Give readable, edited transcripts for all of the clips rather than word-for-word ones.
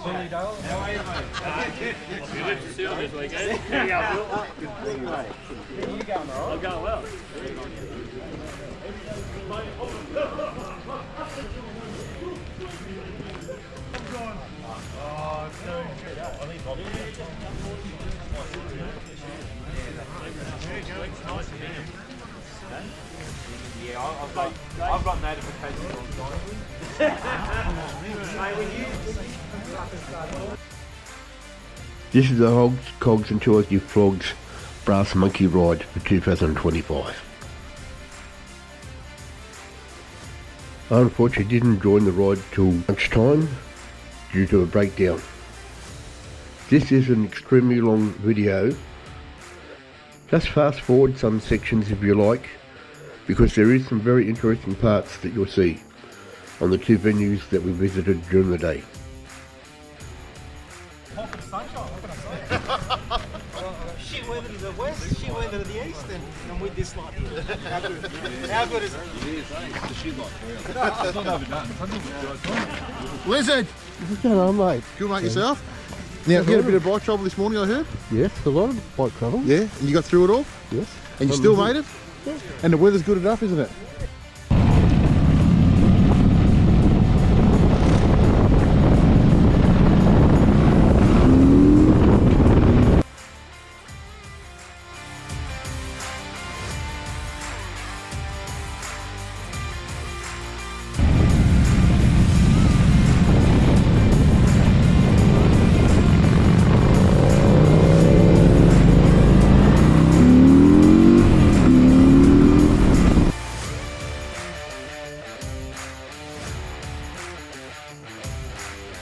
How are you, mate? We went to Seal this weekend. There you go, Bill. Good to see you, mate. How are you going, all right? I'm going well. Yeah, I've got notifications on time. This is the Hogs, Cogs and Aussie Flogs Brass Monkey Ride for 2025. I unfortunately didn't join the ride till lunchtime due to a breakdown. This is an extremely long video. Just fast forward some sections if you like, because there is some very interesting parts that you'll see on the two venues that we visited during the day. Shit weather to the west, shit weather to the east, and I'm with this lot. How good? How good is it? It's a shit lot for real. Lizard! What's going on, mate? Good, mate, yourself? Now, you had a bit of bike trouble this morning, I heard? Yes, a lot of bike travel. Yeah, and you got through it all? Yes. And you still made it? Yeah. And the weather's good enough, isn't it?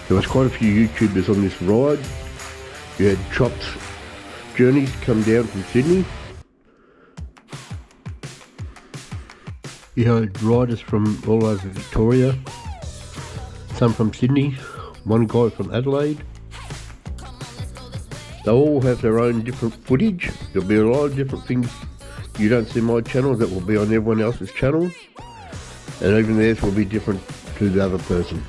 There was quite a few YouTubers on this ride. You had Chops Journeys come down from Sydney. You had riders from all over Victoria, some from Sydney, one guy from Adelaide. They all have their own different footage. There'll be a lot of different things you don't see on my channel that will be on everyone else's channel, and even theirs will be different to the other person.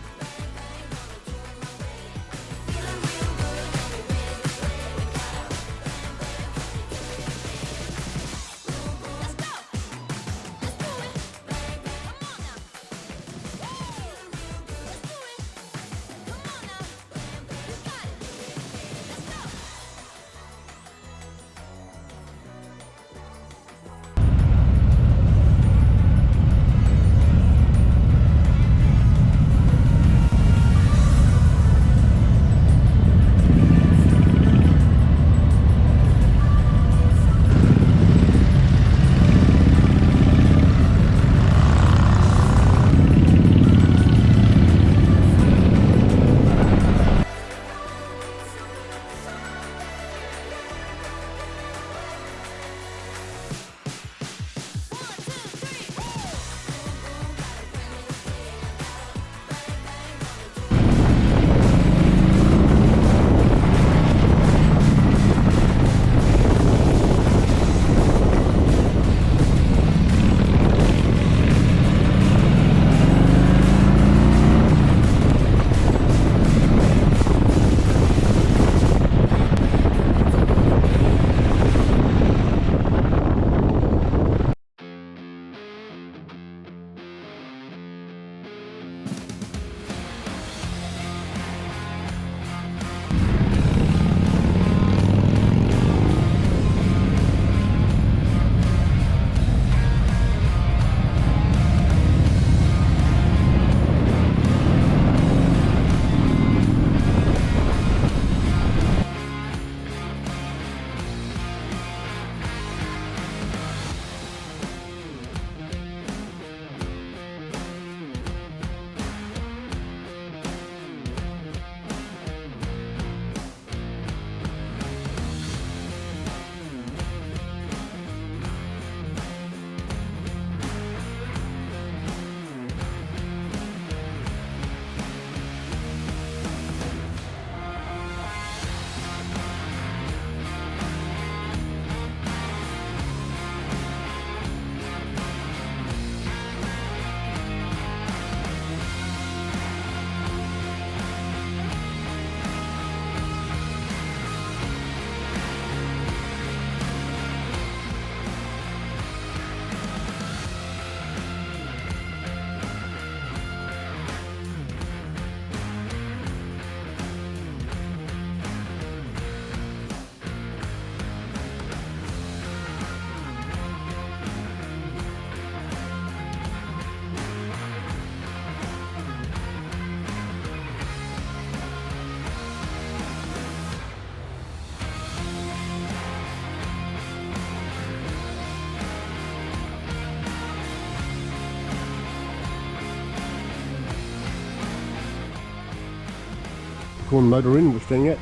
Acorn Motor Inn we're staying at.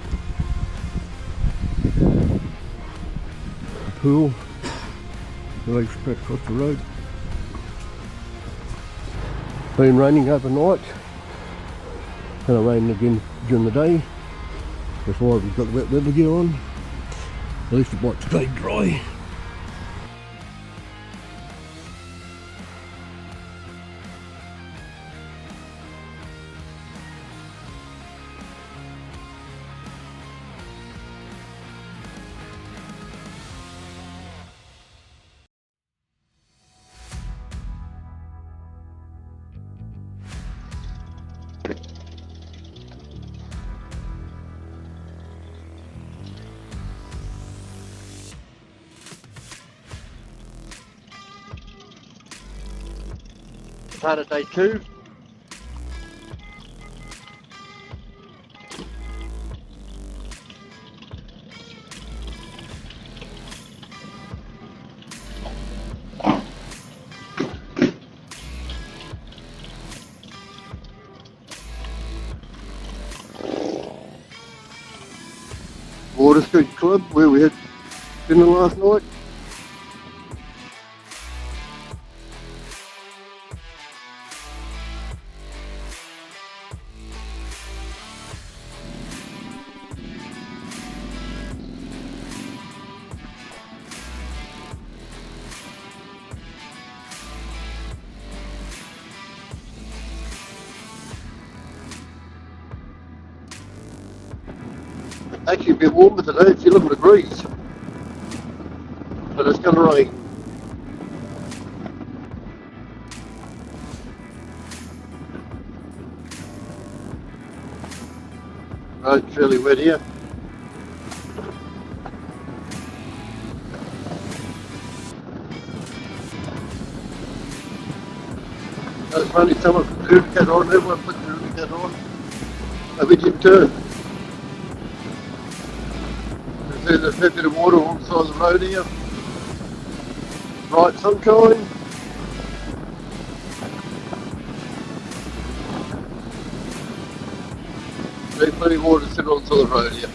A pool. The lake's straight across the road. Been raining overnight. Gonna rain again during the day. That's why we've got the wet weather gear on. At least it might stay dry. Started day 2. Water Street Club, where we had dinner last night. Actually a bit warmer today, it's 11 degrees. But it's going to rain. Road's fairly wet here. It's funny, someone put the Rutherglen on, everyone put the Rutherglen on. A bit turn. There's a fair bit of water alongside the road here. Bright sunshine. There's plenty of water sitting alongside the road here.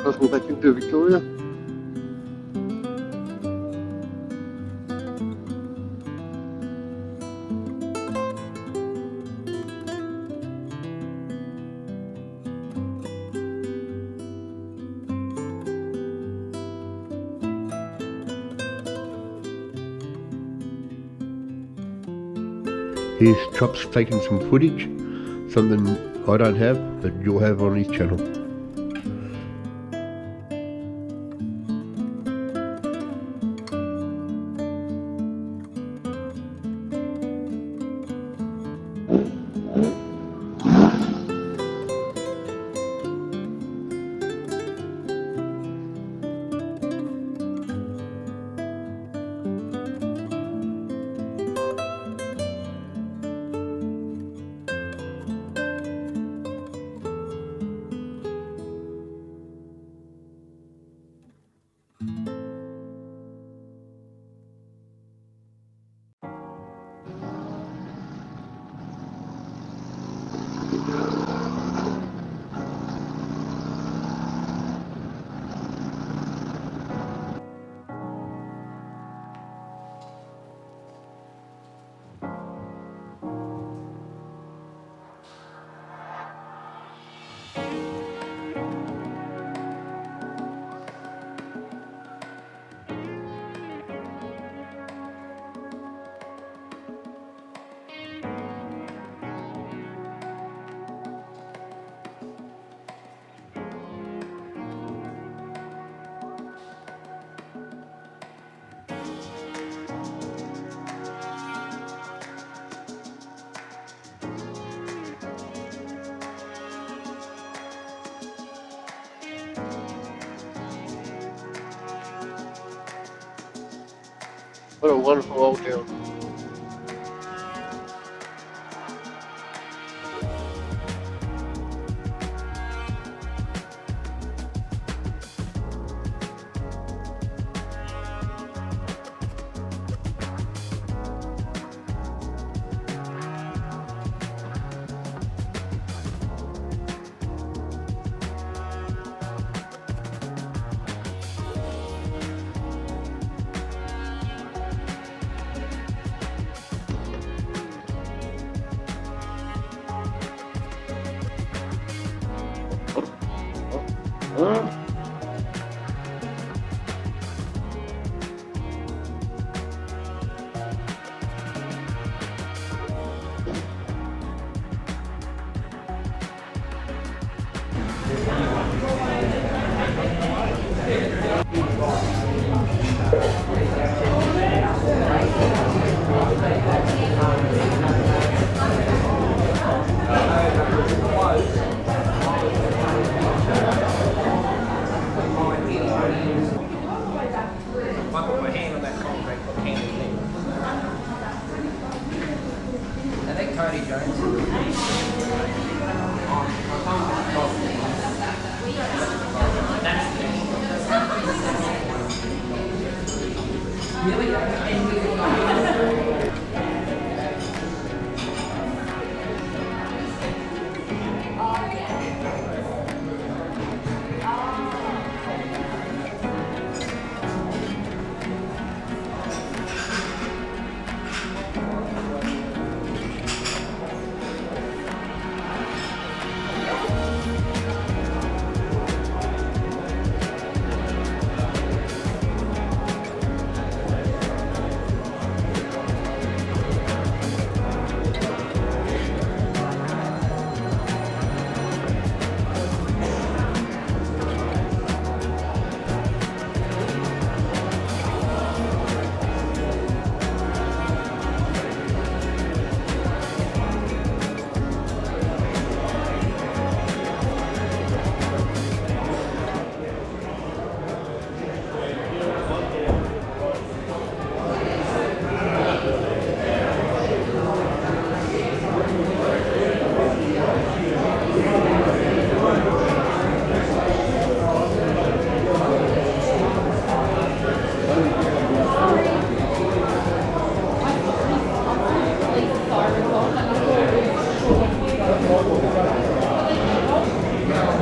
Crossing back into Victoria. Here's Chops taking some footage, something I don't have, but you'll have on his channel. What a wonderful old town.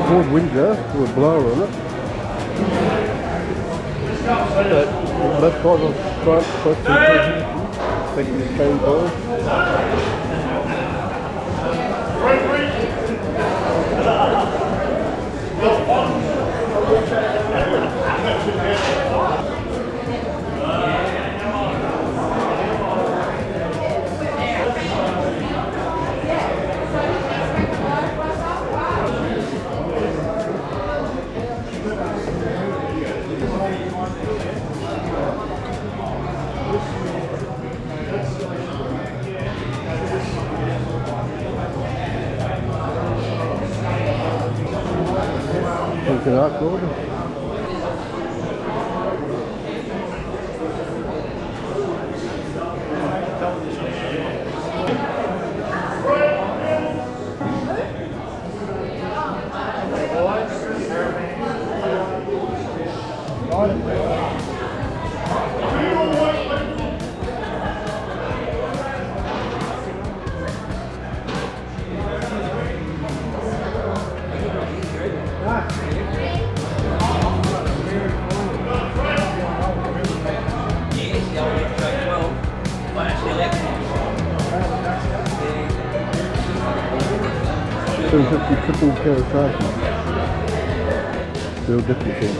Ford Windsor with a blower on it. That's part of front plus taking the cane ball. An arc order. Triple Kawasaki. Real different thing.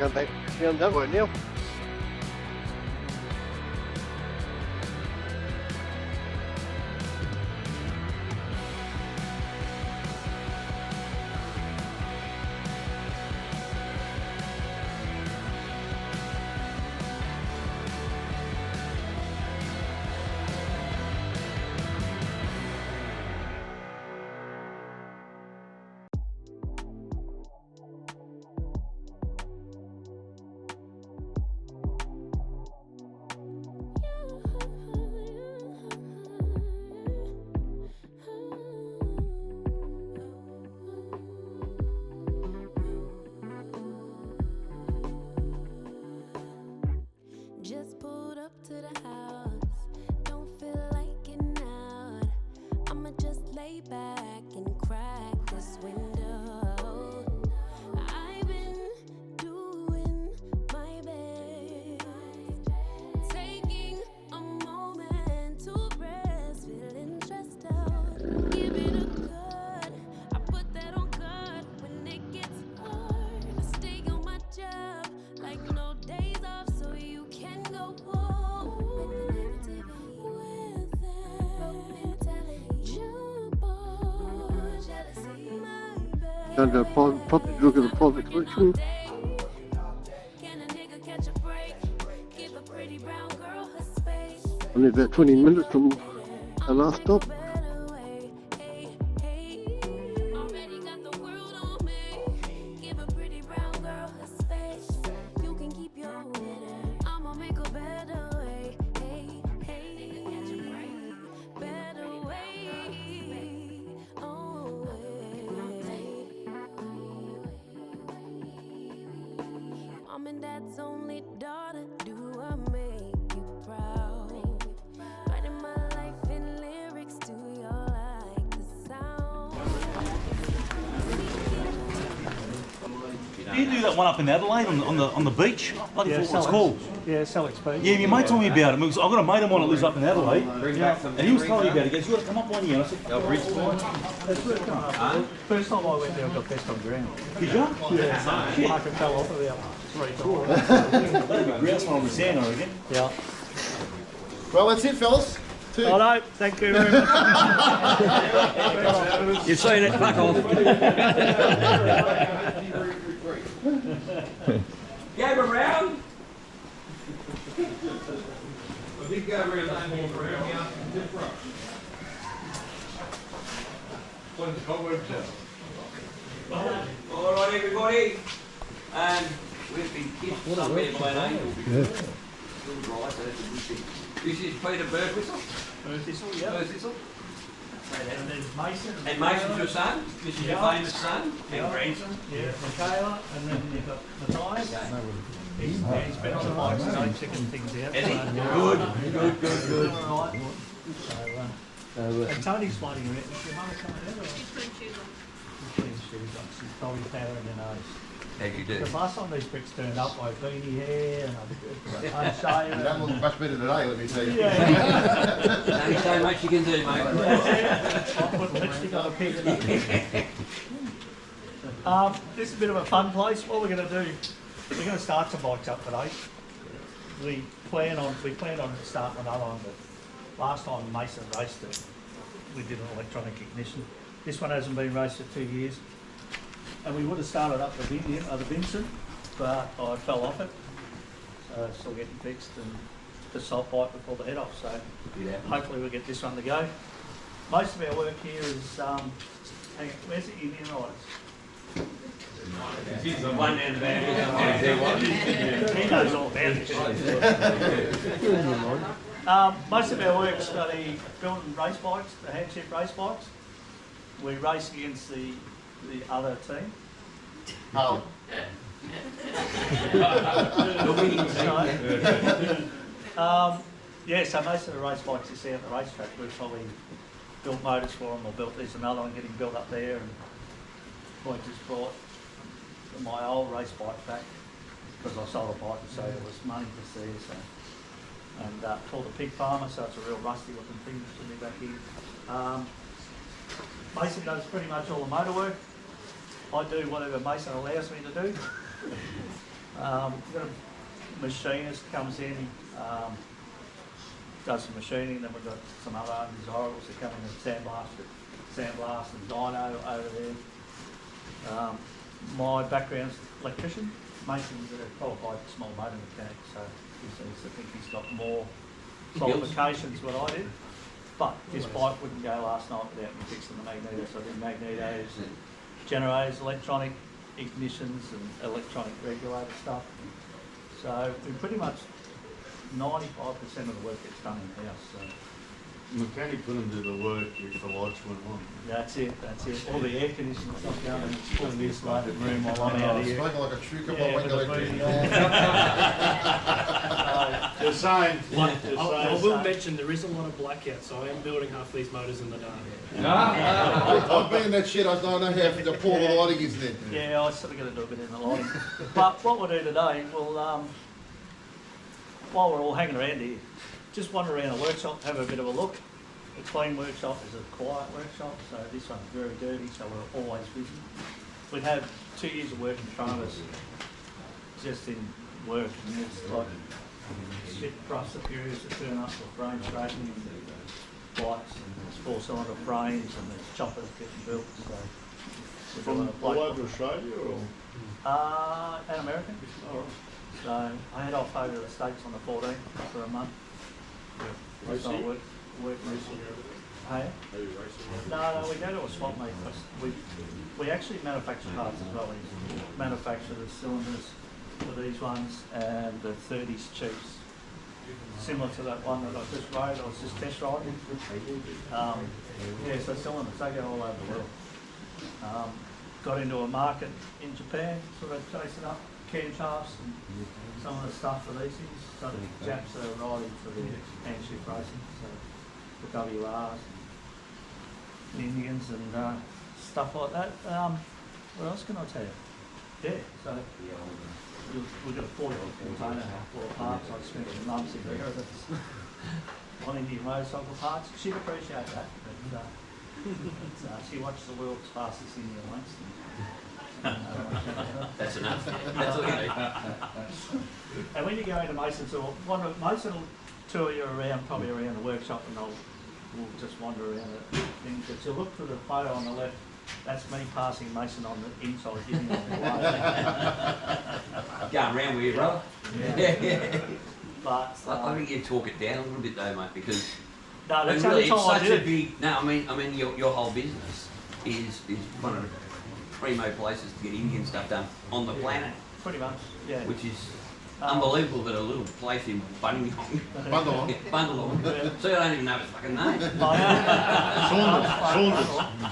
Go back down that way now. Just pulled up to the house, don't feel like getting out. I'ma just lay back and crack this window. I've been doing my best, taking a moment to rest, feeling stressed out. Give it a good, I put that on God when it gets hard. I stay on my job like no days off, so you can go home with the negativity, with that mentality. Jump on jealousy, my bad. Going to probably look at the private collection. Can a nigga catch a break? Give a pretty brown girl her space. Only about 20 minutes from the last stop. Better way, hey, hey. Already got the world on me. Give a pretty brown girl her space. You can keep your head. I'ma make a better way, hey, hey. Better way, oh, Mom and Dad's only daughter, do I make you proud? Writing my life in lyrics, do you like the sound? Do you do that one up in Adelaide on the beach? Bloody forgot what it's called. Yeah, Selleck's Beach. Yeah, your mate told me about it. I've got a mate of mine that lives up in Adelaide, and he was telling me about it. He goes, "You got to come up one year." And I said, That's where it come up. First time I went there, I got best on ground. "Did you?" Yeah, I could fell off about 3 times. That'd be grouse one on the sand, I reckon. Yeah. Well, that's it, fellas. Two. Oh no, thank you very much. You've seen it, fuck off. Gave a round. I did go around that whole around here. When's the cobweb tell? All right, everybody. We've been kissed somewhere by an angel. Yeah. Still dry, so that's a good thing. This is Peter Birdwhistle. Birdwhistle, yeah. Birdwhistle. And there's Mason. And Mason's your son. This is your Yeah. famous son and grandson. Yeah, Michaela, and then you've got Matthias. He's been on the bike today checking things out. Is he? Good. All right. So, and Tony's floating around. Is your mum coming out? She's putting shoes on. She's putting shoes on. She's probably powdering her nose. How you do? Because last time these bricks turned up, I had beanie hair and I unshaven. You don't look much better today, let me tell you. Yeah. Only so much you can do, mate. I put lipstick on a pig. This is a bit of a fun place. What we're going to do, we're going to start some bikes up today. We plan on starting another one, but last time Mason raced it, we did an electronic ignition. This one hasn't been raced for 2 years. And we would have started up the Vincent, but I fell off it. So it's still getting fixed and the salt bite before the head off. So hopefully we'll get this one to go. Most of our work here is, hang on, where's the Indian riders? He's the one end there. He knows all about this. Most of our work's building race bikes, the handship race bikes. We race against the other team. Oh. Yeah, so most of the race bikes you see at the racetrack, we've probably built motors for them, or there's another one getting built up there, and I just brought my old race bike back because I sold a bike and so there was money to see. So, and called a pig farmer, so it's a real rusty looking thing to be back here. Mason does pretty much all the motor work. I do whatever Mason allows me to do. We've got a machinist comes in, does some machining, then we've got some other undesirables that come in and sandblast and dyno over there. My background's electrician, Mason's a qualified small motor mechanic, so he seems to think he's got more qualifications than what I did. But this bike wouldn't go last night without me fixing the magnetos. So I did magnetos, generators, electronic ignitions and electronic regulator stuff. So we pretty much 95% of the work gets done in-house. So. Mechanic couldn't do the work if the lights went on. That's it. All the air conditioning stuff going and it's fully insulated room while I'm out here. Smoking like a true couple Yeah, of with the electric. booty on. Just saying. I will mention there is a lot of blackout, so I am building half these motors in the dark. I've been in that shit, I don't know how poor the lighting is then. Yeah, I sort of got to do a bit in the lighting. But what we'll do today, we'll, while we're all hanging around here, just wander around the workshop, have a bit of a look. The clean workshop is a quiet workshop, so this one's very dirty, so we're always busy. We have 2 years of work in front of us, just in work, and it's like shit thrust superiors that turn up for frame straightening, and bikes, and there's 4-cylinder frames, and there's choppers getting built, so. we're doing From all over Australia or? And American. So I head off over to the States on the 14th for a month. Just on work racing. Hey? Are you racing? No, we go to a swap meet. We actually manufacture parts as well. We manufacture the cylinders for these ones and the 30s Chiefs. Similar to that one that I just rode, I was just test riding. Yeah, so cylinders, they go all over the world. Got into a market in Japan, sort of chasing up camshafts and some of the stuff for these things. So the Japs are riding for the handshift racing, so the WRs and Indians and stuff like that. What else can I tell you? Yeah, so we've got a 40 container full of parts. I spent some months in there. That's on Indian motorcycle parts. She'd appreciate that. But, she watched the world's fastest Indian once. That's enough. That's all you need. And when you go into Mason's, Mason will tour you around, probably around the workshop, and we'll just wander around the things. But you look for the photo on the left, that's me passing Mason on the inside, giving him the way. Going around with you, brother. Yeah. But I think you talk it down a little bit though, mate, because no, that's really, the it's time such I a did. big. No, I mean, your whole business is one of the primo places to get Indian stuff done on the planet, Pretty much, yeah. which is unbelievable that a little place in Bundalong, Bundalong. so you don't even know its fucking name.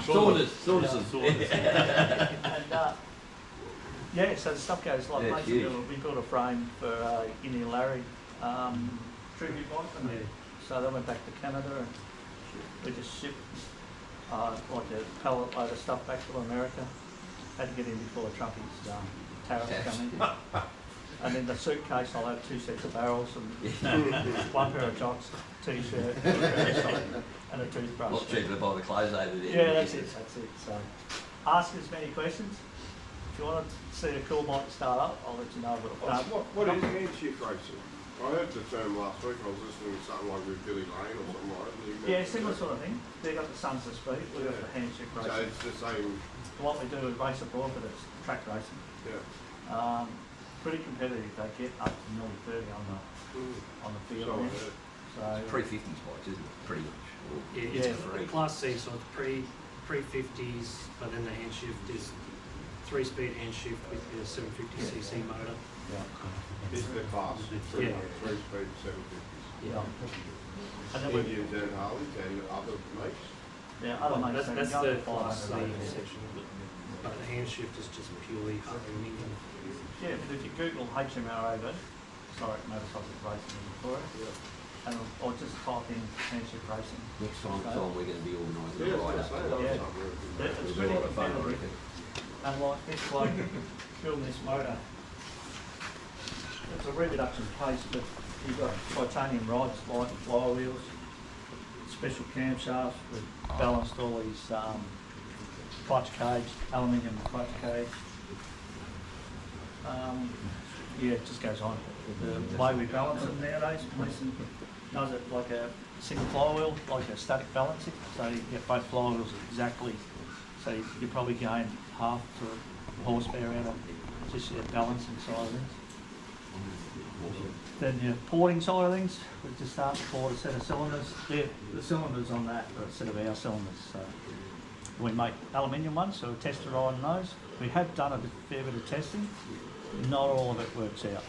Saunders. And yeah, so the stuff goes like Yeah, basically huge. we built a frame for Indian Larry tribute bike, and so they went back to Canada and we just shipped like a pallet load of stuff back to America. Had to get in before Trumpy's tariffs come in. And in the suitcase I'll have 2 sets of barrels and one pair of jocks, t-shirt, and a toothbrush. A lot cheaper to buy the clothes over there. Yeah, that's it. So ask as many questions. If you want to see a cool bike start up, I'll let you know. But What is handshift racing? I heard the term last week. I was listening to something like with Billy Lane or something like that. yeah, similar sort of thing. They've got the Sons of Speed, we've got the handshake So racing. it's the same. What we do is race abroad, but it's track racing. Yeah. Pretty competitive. They get up to nearly 30 on the field. So I there. heard. So 350s bikes, isn't it? Pretty much. Yeah, it's Yeah. Class C, so it's pre-50s, but then the hand shift is 3-speed hand shift with the 750cc motor. Is the class. Yeah. 3-speed 750s. Yeah. And then we Indians and Harleys and other mates. yeah, other mates That's that the go Class C five, section of it. But the hand shift is just purely Indian. Yeah, but if you Google HMROV, historic motorcycle racing in Victoria, and or just type in handshake racing. Next time we're going to be organising Yeah, a ride that's up. what I Yeah. was saying. It's It'll be pretty a lot of fun, I competitive. reckon. And like this bloke building this motor, it's a reproduction case, but you've got titanium rods, like flywheels, special camshafts, we've balanced all these clutch cage, aluminium clutch cage. Yeah, it just goes on. The way we balance them nowadays, Mason does it like a single flywheel, like a static balancing. So you get both flywheels exactly. So you probably gain half to a horsepower out of just your balancing side of things. Then your porting side of things, we just start to port a set of cylinders. The cylinders on that are a set of our cylinders. So we make aluminium ones, so we test the ride on those. We have done a fair bit of testing. Not all of it works out.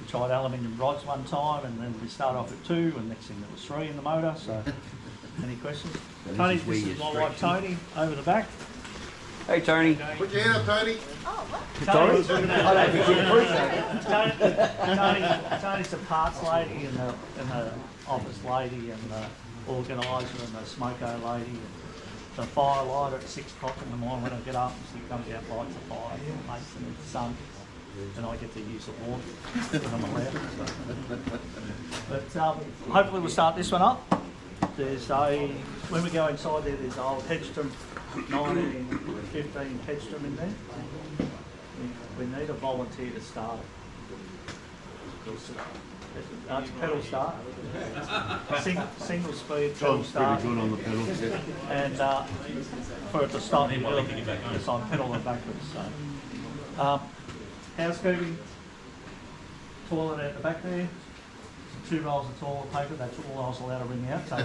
We tried aluminium rods one time, and then we started off at 2, and next thing there was 3 in the motor. So, any questions? Tony, this is my wife Tony over the back. Hey Tony. Put your hand up, Tony. Tony's the parts lady and the office lady and the organiser and the smoko lady and the fire lighter at 6 o'clock in the morning when I get up. She comes out, lights the fire, makes the sun, and I get to use the water when I'm allowed. But hopefully we'll start this one up. There's when we go inside there's an old Hedstrom 1915 Hedstrom in there. We need a volunteer to start it. It's a pedal start. Single speed pedal start. Pretty good on the pedal. And for it to start, it's on pedal and backwards. So, housekeeping, toilet out the back there. 2 rolls of toilet paper, that's all I was allowed to bring out, so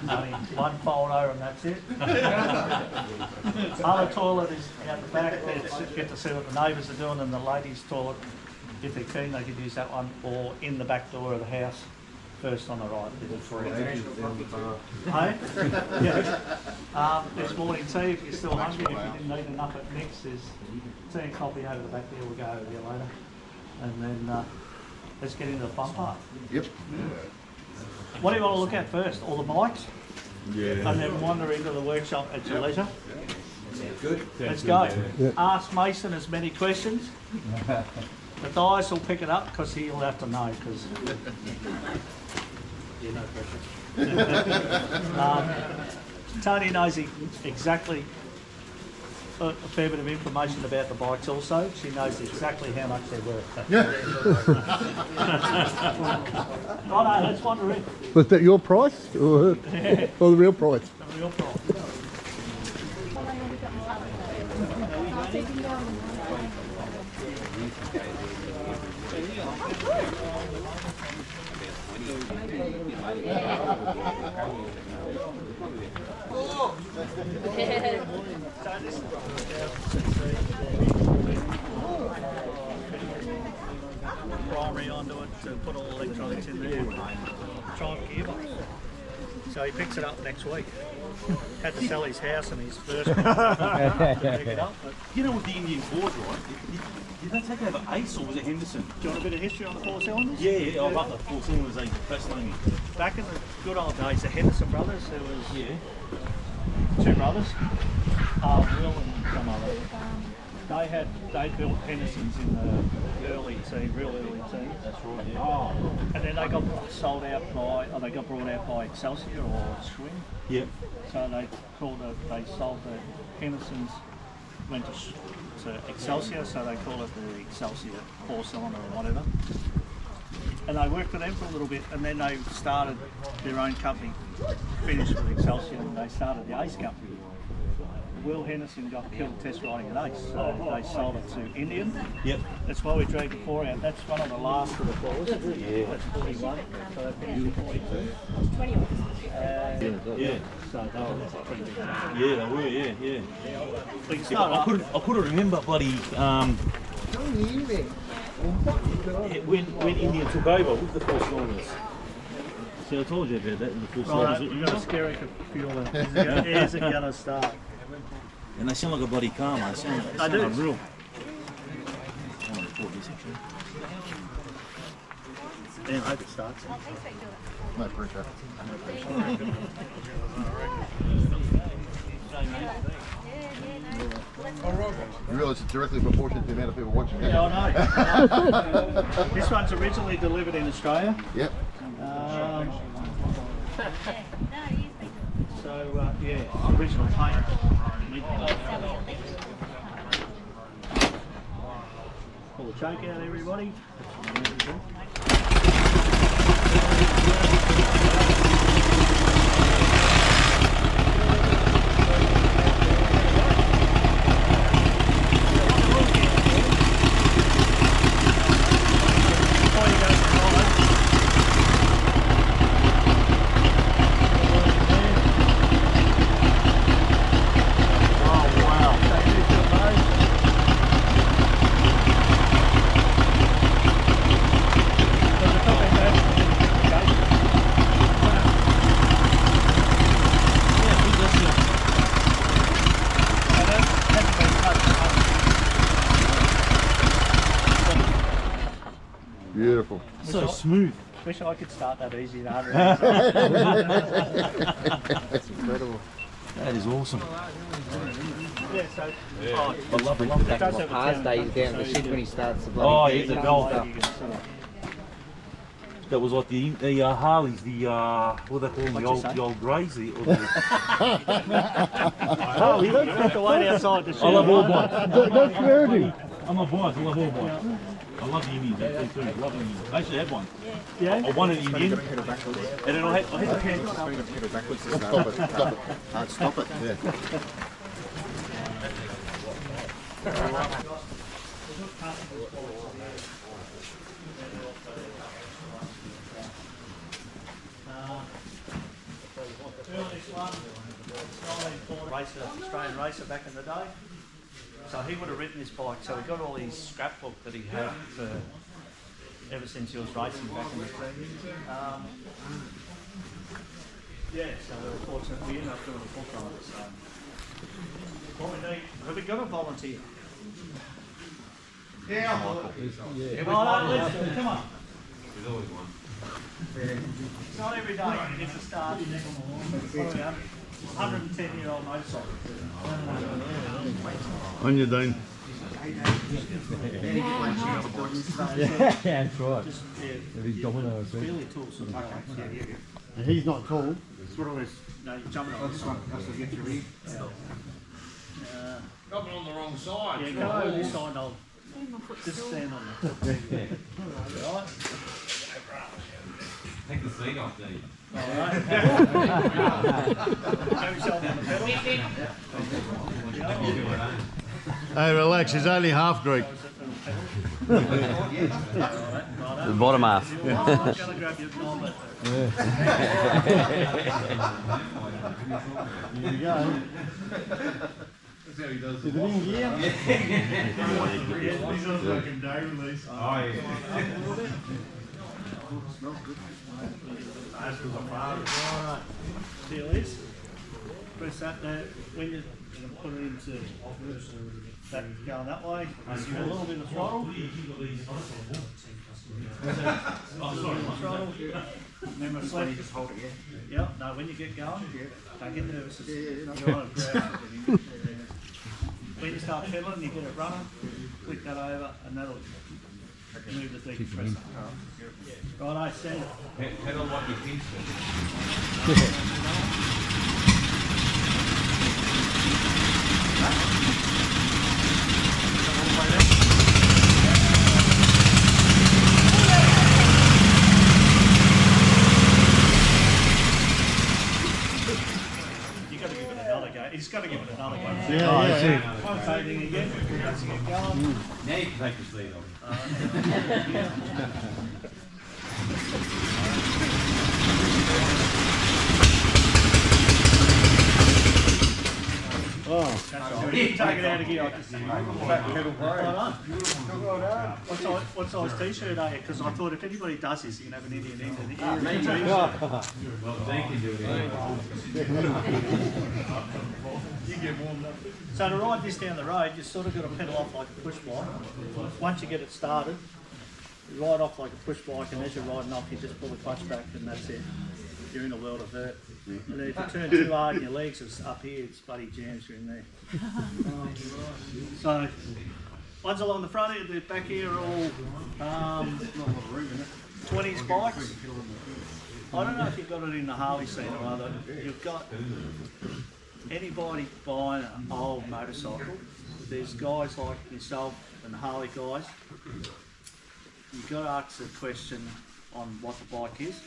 only one fold over and that's it. Other toilet is out the back, they get to see what the neighbours are doing, and the ladies' toilet, if they're keen, they could use that one, or in the back door of the house, first on the right. Hey? Yeah. There's morning tea if you're still hungry, if you didn't eat enough at Nick's, there's tea and coffee over the back there, we'll go over there later. And then let's get into the fun part. Yep. What do you want to look at first? All the bikes? Yeah. And then wander into the workshop at your leisure? Good. Let's go. Ask Mason as many questions. The guys will pick it up because he'll have to know. Because no pressure. Tony knows exactly a fair bit of information about the bikes also. She knows exactly how much they're worth. Righto, let's wander in. Was that your price or the real price? The real price. Primary onto it to put all the electronics in there. Drive gearbox. So he picks it up next week. Had to sell his house and his first one to pick it up. But You know, with the Indian Ford, right? Did they take over Ace or was it Henderson? do you want a bit of history on the 4 cylinders? Yeah, I love the 4 cylinders. They fascinate me. Back in the good old days, the Henderson brothers, there was 2 brothers, Will and some other. They built Hendersons in the early teens, real early teens. That's right, yeah. And then they got sold out by, they got brought out by Excelsior or Swing. Yep. So they sold the Hendersons, went to Excelsior, so they call it the Excelsior 4-cylinder or whatever. And they worked for them for a little bit, and then they started their own company, finished with Excelsior, and they started the Ace company. Will Henderson got killed test riding at Ace, so they sold it to Indian. Yep. That's why we dragged the 4 out. That's one of the last of the 4s. Yeah. That's 41, so they finished with 42. Yeah. So they were pretty big. Yeah, they were, yeah. We can start up. I couldn't remember bloody when India took over with the 4 cylinders. See, I told you about that in the 4 Right, cylinders. we've got a scary computer. Is it going to start? And they sound like a bloody car, mate. They sound do. unreal. I want to record this actually. Yeah, I hope it starts. No pressure. You realise it's directly proportionate to the amount of people watching. Yeah, I know. This one's originally delivered in Australia. Yep. So, yeah, it's original paint. pull the choke out, everybody. Beautiful. So smooth. Wish I could start that easy in 100. That's incredible. That is awesome. Yeah, so I love it. it does have a Pars town days couple, down at the so shed you when he can- starts the Oh, bloody yeah, the beat bell. and you stuff. can sort of- That was like the Harleys, the what they call them, What'd you say? the old greys. Or the, Oh, that's the one outside the shed. I love all bikes. Don't swear at him. I'm a bike. I love all bikes. I love the Indians. They too. I love the Indians. I actually had one. Yeah? I won an Indian, and then I had the pants. Stop it. Yeah. Earliest one, 1940 racer, Australian racer back in the day. So he would have written this bike, so he got all his scrapbook that he had for ever since he was racing back in the day. Yeah, so we were fortunate we ended up doing a book on it. So what we need, have we got a volunteer? Yeah, oh, no, let's come on. There's always one. It's not every day you get to start 110-year-old motorcycle. On your Dean. That's right. Just, yeah, He's domino as well. fairly tall sort of guy. Yeah. He's not tall. No, you're jumping on this one. Got me on the wrong side. Yeah, go over this side and I'll just stand on the foot. Alright? Take the seat off, Dean. Alright. Have yourself on the pedal. Hey, relax. He's only half Greek. The bottom half. I'm gonna grab your helmet. Here we go. That's how he does Is it in gear? He's on fucking day release. Oh, yeah. Alright. Deal is, press that there, when you put it into that going that way, give it a little bit of throttle. Throttle. Remember, select. Just hold it, yeah. Yep, no, when you get going, don't get nervous. You want to grab it. When you start pedaling, you get it running, click that over, and that'll move the decompressor. Righto, stand it. Pedal like you think You got to give it another go. He's got to give it another go. Yeah. Same thing again. Once you get going. Now you can take the seat off. When you take it out of gear, I just what size t-shirt are you? Because I thought if anybody does this, you can have an Indian t-shirt. Well, Dean can do it anyway. You get warmed up. So to ride this down the road, you sort of got to pedal off like a push bike. Once you get it started, you ride off like a push bike, and as you're riding off, you just pull the clutch back, and that's it. You're in a world of hurt. And then if you turn too hard and your legs are up here, it's bloody jams you in there. So, ones along the front here, the back here are all 20s bikes. I don't know if you've got it in the Harley scene or other. You've got anybody buying an old motorcycle, there's guys like yourself and Harley guys, you've got to ask the question on what the bike is.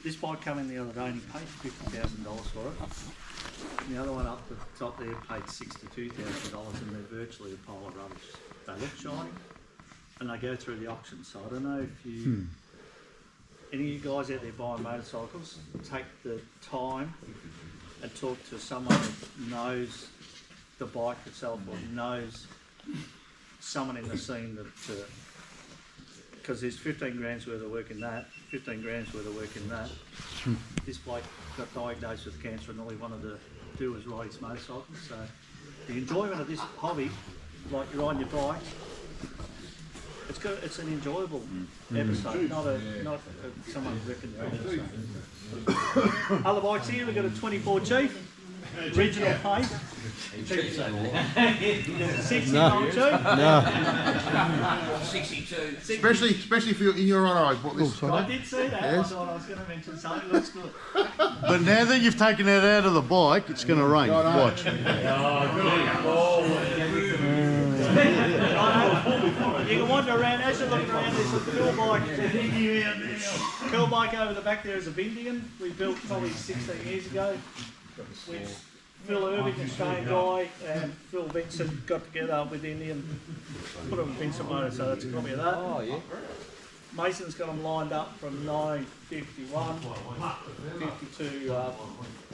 This bike came in the other day and he paid $50,000 for it. And the other one up the top there paid $62,000 and they're virtually a pile of rubbish. They look shiny and they go through the auction. So I don't know if you, any of you guys out there buying motorcycles, take the time and talk to someone that knows the bike itself or knows someone in the scene that, because there's 15 grand's worth of work in that, 15 grand's worth of work in that. This bloke got diagnosed with cancer and all he wanted to do was ride his motorcycle. So the enjoyment of this hobby, like you're riding your bike, it's an enjoyable episode, not someone ripping your episode. Other bikes here, we've got a 24G, original paint. 69 G? No. 62. Especially for in your honour, I bought this. I did see that. Yes. I thought I was going to mention something. It looks good. But now that you've taken it out of the bike, it's going to rain. Watch. You can wander around, as you look around, there's a cool bike. Cool bike over the back there is a Vindian. We built probably 16 years ago, which Phil Irving, the Australian guy, and Phil Vincent got together with Indian, put on Vincent motor, so that's a copy of that. Oh, yeah. Mason's got them lined up from 1951, 52,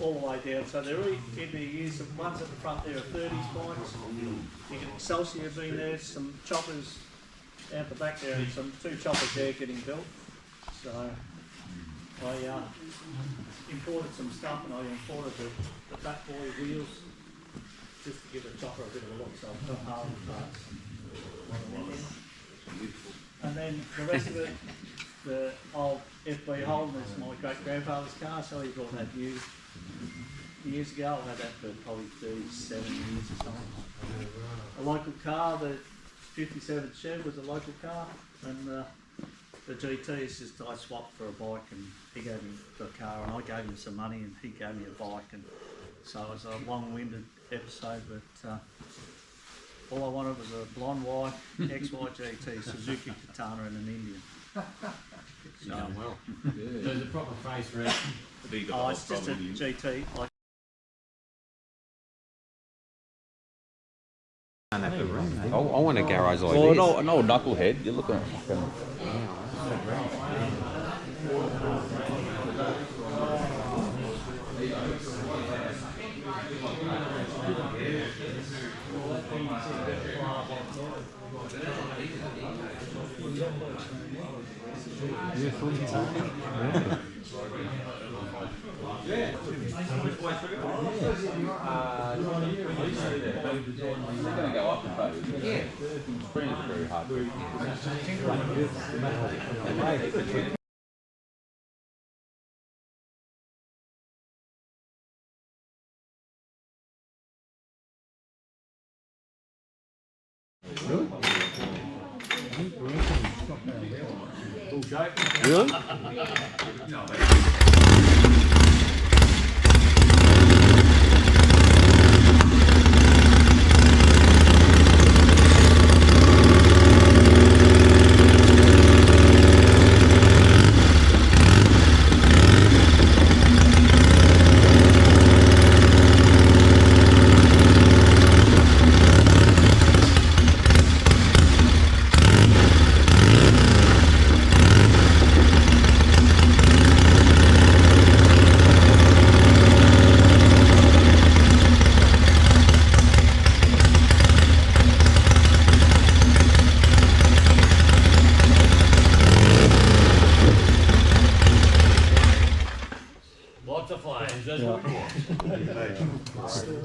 all the way down. So they're really in the years. The ones at the front there are 30s bikes. You can Excelsior have been there, some choppers out the back there, and some 2 choppers there getting built. So I imported some stuff, and I imported the Fat Boy wheels just to give the chopper a bit of a look. So I've got Harley parts. And then the rest of it, the old FB Holden is my great grandfather's car, so he brought that years ago. I've had that for probably 37 years or something. A local car, the 57 Chev was a local car, and the GT is just I swapped for a bike, and he gave me the car, and I gave him some money, and he gave me a bike, and so it was a long-winded episode, but all I wanted was a blonde white XY GT Suzuki Katana and an Indian. So, well. There's a proper face for it. Oh, it's just a GT. I want a garage like this. Well, an old knucklehead. You're looking at fucking. Really?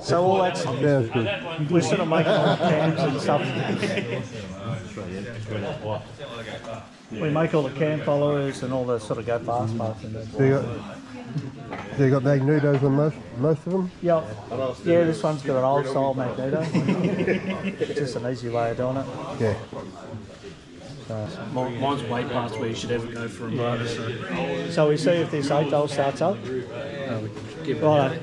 So all that's we're sort of making all the cams and stuff. We make all the cam followers and all the sort of go fast parts in there. They got magnetos on most of them? Yeah, this one's got an old style magneto. It's just an easy way of doing it. Yeah. Mine's way past where you should ever go for a motor. So we see if this 8 starts up. Give it Right.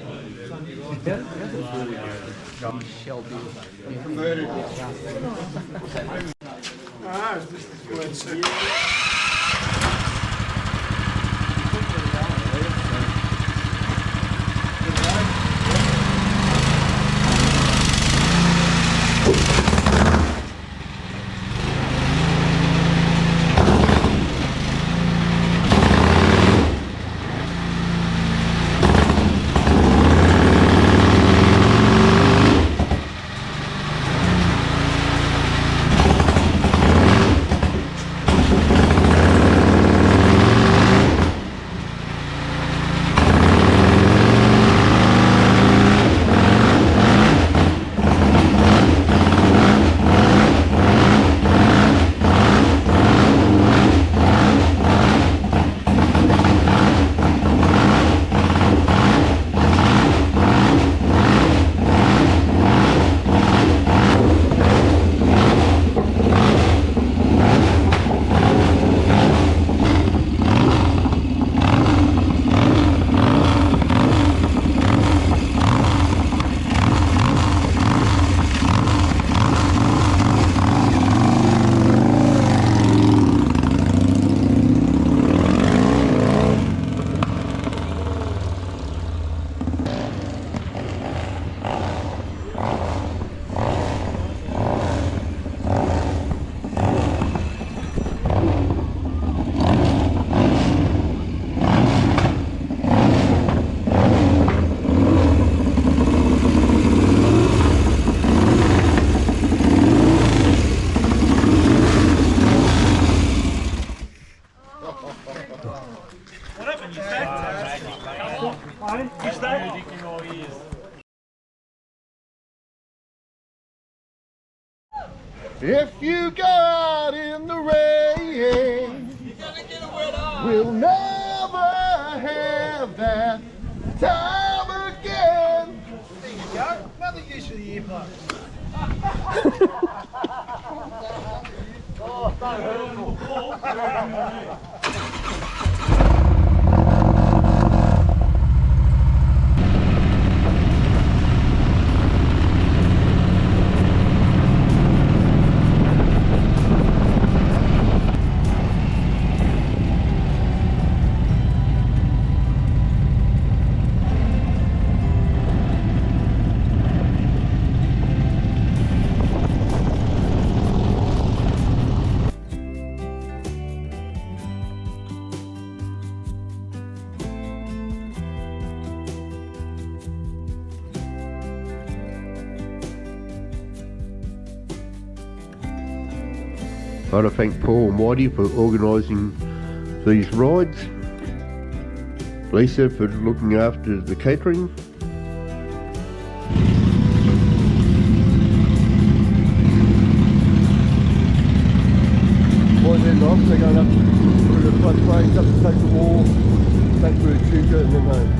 If you go out in the rain, we'll never have that time again. There you go. Another use for the earplug. Oh, so hurtful. I want to thank Paul and Whitey for organising these rides, Lisa for looking after the catering, boys heading off, they're going up through the floodplains, up to take the wall, back through the Chuka and then home.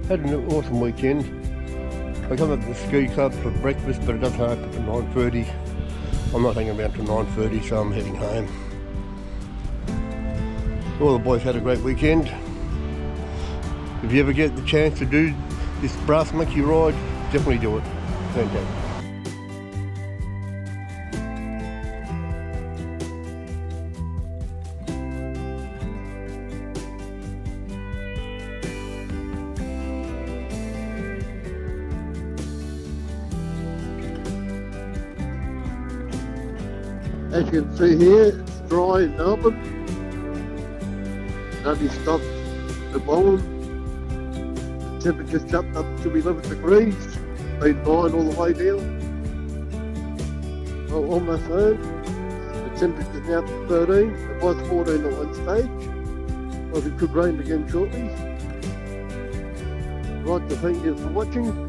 Had an awesome weekend. I come up to the ski club for breakfast, but it doesn't open until 9:30. I'm not hanging around till 9:30, so I'm heading home. All the boys had a great weekend. If you ever get the chance to do this brass monkey ride, definitely do it. Fantastic. As you can see here, it's dry in Melbourne. Only stopped at Bundalong. Temperature's jumped up to 11 degrees. Been 9 all the way down. Well, almost home. The temperature's now 13. It was 14 at one stage. Well, it could rain again shortly. I'd like to thank you for watching.